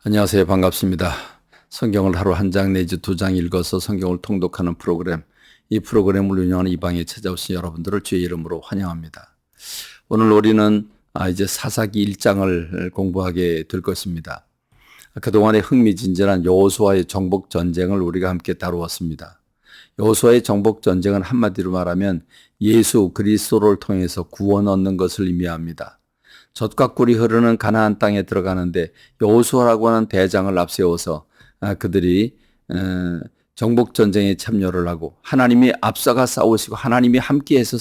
안녕하세요. 반갑습니다. 성경을 하루 한 장 내지 두 장 읽어서 성경을 통독하는 프로그램, 이 프로그램을 운영하는 이방에 찾아오신 여러분들을 주의 이름으로 환영합니다. 오늘 우리는 이제 사사기 1장을 공부하게 될 것입니다. 그동안의 흥미진진한 여호수아의 정복 전쟁을 우리가 함께 다루었습니다. 여호수아의 정복 전쟁은 한마디로 말하면 예수 그리스도를 통해서 구원 얻는 것을 의미합니다. 젖과 꿀이 흐르는 가나안 땅에 들어가는데 여호수아라고 하는 대장을 앞세워서 그들이 정복 전쟁에 참여를 하고 하나님이 앞서가 싸우시고 하나님이 함께해서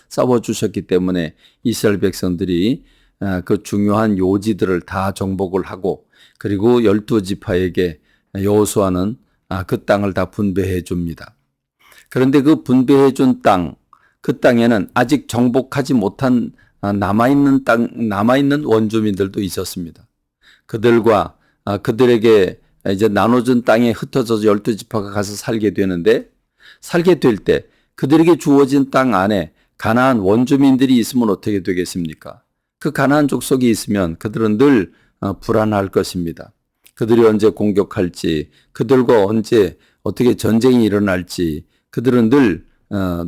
싸워주셨기 때문에 이스라엘 백성들이 그 중요한 요지들을 다 정복을 하고, 그리고 12지파에게 여호수아는 그 땅을 다 분배해 줍니다. 그런데 그 분배해 준 땅, 그 땅에는 아직 정복하지 못한 남아있는 원주민들도 있었습니다. 그들과 그들에게 이제 나눠준 땅에 흩어져서 12지파가 가서 살게 되는데, 살게 될 때 그들에게 주어진 땅 안에 가나안 원주민들이 있으면 어떻게 되겠습니까? 그 가나안 족속이 있으면 그들은 늘 불안할 것입니다. 그들이 언제 공격할지, 그들과 언제 어떻게 전쟁이 일어날지, 그들은 늘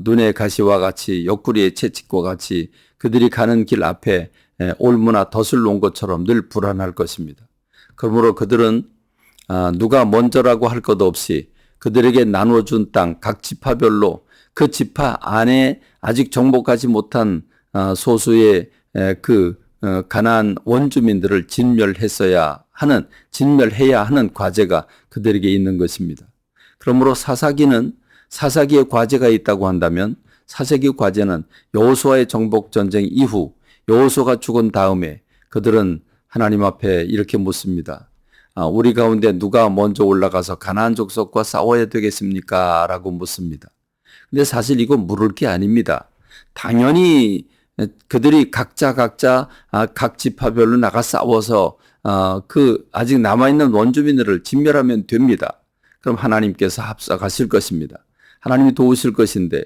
눈의 가시와 같이, 옆구리의 채찍과 같이 그들이 가는 길 앞에 올무나 덫을 놓은 것처럼 늘 불안할 것입니다. 그러므로 그들은 누가 먼저라고 할 것 없이 그들에게 나눠준 땅 각 지파별로 그 지파 안에 아직 정복하지 못한 소수의 그 가나안 원주민들을 진멸해야 하는 과제가 그들에게 있는 것입니다. 그러므로 사사기의 과제가 있다고 한다면, 사사기 과제는 여호수아의 정복 전쟁 이후 여호수아가 죽은 다음에 그들은 하나님 앞에 이렇게 묻습니다. 우리 가운데 누가 먼저 올라가서 가나안 족속과 싸워야 되겠습니까? 라고 묻습니다. 근데 사실 이거 물을 게 아닙니다. 당연히 그들이 각자 각 지파별로 나가 싸워서 그 아직 남아있는 원주민들을 진멸하면 됩니다. 그럼 하나님께서 합사가실 것입니다. 하나님이 도우실 것인데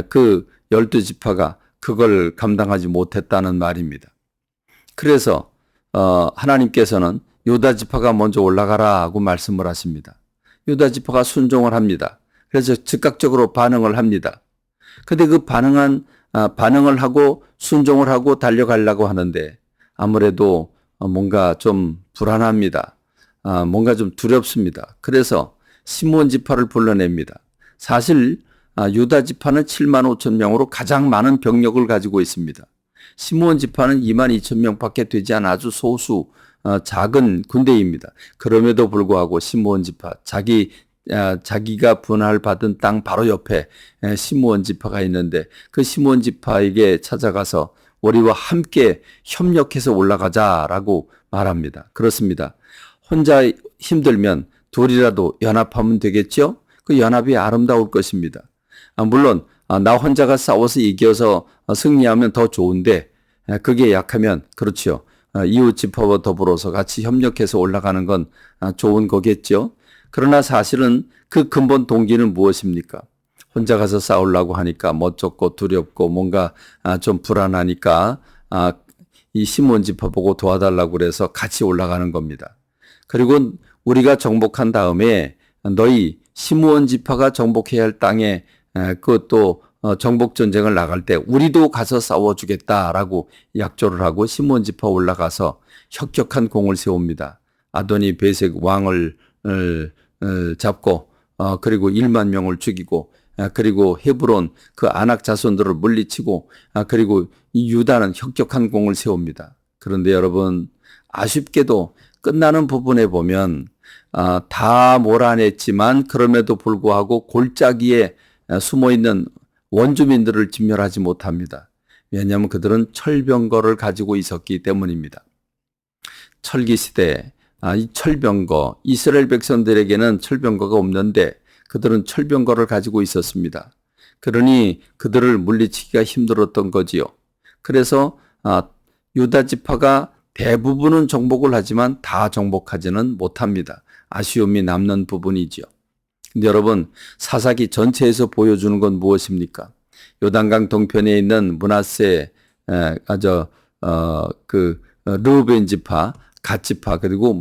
그 12지파가 그걸 감당하지 못했다는 말입니다. 그래서 하나님께서는 유다지파가 먼저 올라가라 하고 말씀을 하십니다. 유다지파가 순종을 합니다. 그래서 즉각적으로 반응을 합니다. 근데 그 반응을 하고 순종을 하고 달려가려고 하는데 아무래도 뭔가 좀 불안합니다. 뭔가 좀 두렵습니다. 그래서 시므온 지파를 불러냅니다. 사실 유다 지파는 7만 5천 명으로 가장 많은 병력을 가지고 있습니다. 시므온 지파는 2만 2천 명밖에 되지 않은 아주 소수 작은 군대입니다. 그럼에도 불구하고 시므온 지파, 자기가 분할받은 땅 바로 옆에 시므온 지파가 있는데 그 시므온 지파에게 찾아가서 우리와 함께 협력해서 올라가자라고 말합니다. 그렇습니다. 혼자 힘들면 둘이라도 연합하면 되겠죠? 그 연합이 아름다울 것입니다. 물론 나 혼자가 싸워서 이겨서 승리하면 더 좋은데 그게 약하면 그렇죠. 이웃 지파와 더불어서 같이 협력해서 올라가는 건 좋은 거겠죠. 그러나 사실은 그 근본 동기는 무엇입니까? 혼자 가서 싸우려고 하니까 멋쩍고 두렵고 뭔가 좀 불안하니까 이 시므온 지파 보고 도와달라고 그래서 같이 올라가는 겁니다. 그리고 우리가 정복한 다음에 너희 시므온 지파가 정복해야 할 땅에 그것도 정복 전쟁을 나갈 때 우리도 가서 싸워주겠다라고 약조를 하고 시므온 지파 올라가서 혁혁한 공을 세웁니다. 아도니 베색 왕을 잡고 그리고 1만 명을 죽이고 그리고 헤브론 그 아낙 자손들을 물리치고 그리고 이 유다는 혁혁한 공을 세웁니다. 그런데 여러분, 아쉽게도 끝나는 부분에 보면 다 몰아냈지만 그럼에도 불구하고 골짜기에 숨어있는 원주민들을 진멸하지 못합니다. 왜냐하면 그들은 철병거를 가지고 있었기 때문입니다. 철기 시대에 이 철병거, 이스라엘 백성들에게는 철병거가 없는데 그들은 철병거를 가지고 있었습니다. 그러니 그들을 물리치기가 힘들었던 거지요. 그래서 유다 지파가 대부분은 정복을 하지만 다 정복하지는 못합니다. 아쉬움이 남는 부분이지요. 근데 여러분, 사사기 전체에서 보여주는 건 무엇입니까? 요단강 동편에 있는 므낫세, 르우벤 지파, 갓 지파, 그리고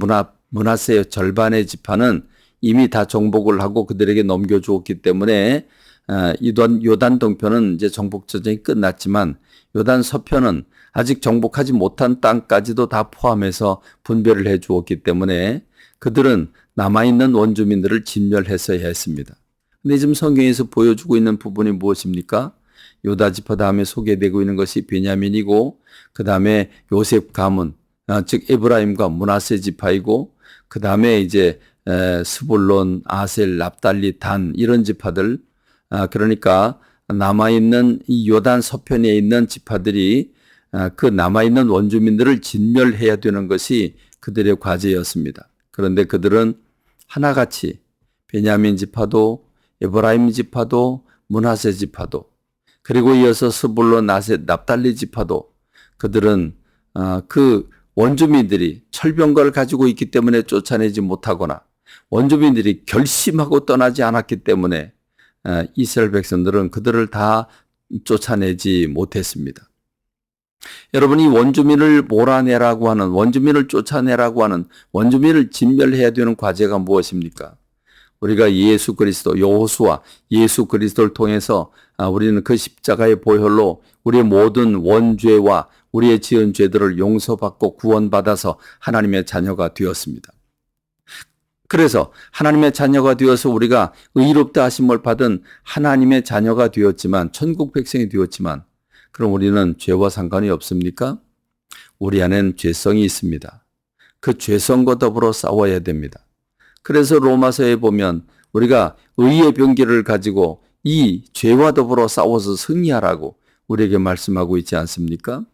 므낫세의 절반의 지파는 이미 다 정복을 하고 그들에게 넘겨주었기 때문에 요단 동편은 이제 정복 전쟁이 끝났지만 요단 서편은 아직 정복하지 못한 땅까지도 다 포함해서 분배를 해 주었기 때문에 그들은 남아있는 원주민들을 진멸했어야 했습니다. 근데 지금 성경에서 보여주고 있는 부분이 무엇입니까? 요다 지파 다음에 소개되고 있는 것이 베냐민이고 그 다음에 요셉 가문, 즉 에브라임과 므낫세 지파이고 그 다음에 이제 스불론, 아셀, 납달리, 단 이런 지파들, 그러니까 남아있는 이 요단 서편에 있는 지파들이 그 남아있는 원주민들을 진멸해야 되는 것이 그들의 과제였습니다. 그런데 그들은 하나같이 베냐민 지파도 에브라임 지파도 므낫세 지파도 그리고 이어서 스불론, 아셀, 납달리 지파도 그들은 그 원주민들이 철병거를 가지고 있기 때문에 쫓아내지 못하거나 원주민들이 결심하고 떠나지 않았기 때문에 이스라엘 백성들은 그들을 다 쫓아내지 못했습니다. 여러분, 이 원주민을 몰아내라고 하는, 원주민을 쫓아내라고 하는, 원주민을 진멸해야 되는 과제가 무엇입니까? 우리가 예수 그리스도, 여호수아 예수 그리스도를 통해서 우리는 그 십자가의 보혈로 우리의 모든 원죄와 우리의 지은 죄들을 용서받고 구원받아서 하나님의 자녀가 되었습니다. 그래서 하나님의 자녀가 되어서 우리가 의롭다 하심을 받은 하나님의 자녀가 되었지만, 천국 백성이 되었지만, 그럼 우리는 죄와 상관이 없습니까? 우리 안에는 죄성이 있습니다. 그 죄성과 더불어 싸워야 됩니다. 그래서 로마서에 보면 우리가 의의 병기를 가지고 이 죄와 더불어 싸워서 승리하라고 우리에게 말씀하고 있지 않습니까?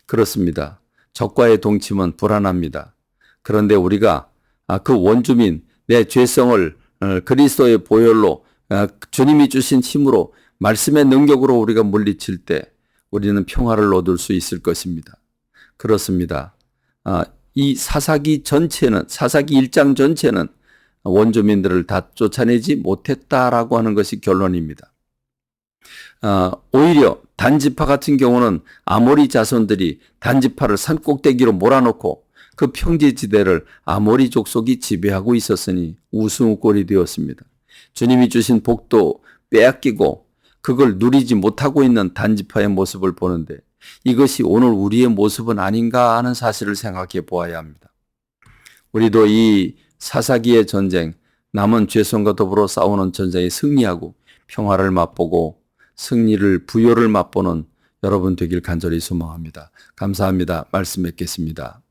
그렇습니다. 적과의 동침은 불안합니다. 그런데 우리가 그 원주민, 내 죄성을 그리스도의 보혈로 주님이 주신 힘으로 말씀의 능력으로 우리가 물리칠 때 우리는 평화를 얻을 수 있을 것입니다. 그렇습니다. 이 사사기 전체는, 사사기 1장 전체는 원주민들을 다 쫓아내지 못했다라고 하는 것이 결론입니다. 오히려 단지파 같은 경우는 아모리 자손들이 단지파를 산꼭대기로 몰아놓고 그 평지지대를 아모리 족속이 지배하고 있었으니 우스운꼴이 되었습니다. 주님이 주신 복도 빼앗기고 그걸 누리지 못하고 있는 단지파의 모습을 보는데 이것이 오늘 우리의 모습은 아닌가 하는 사실을 생각해 보아야 합니다. 우리도 이 사사기의 전쟁, 남은 죄성과 더불어 싸우는 전쟁에 승리하고 평화를 맛보고 승리를, 부요를 맛보는 여러분 되길 간절히 소망합니다. 감사합니다. 말씀 맺겠습니다.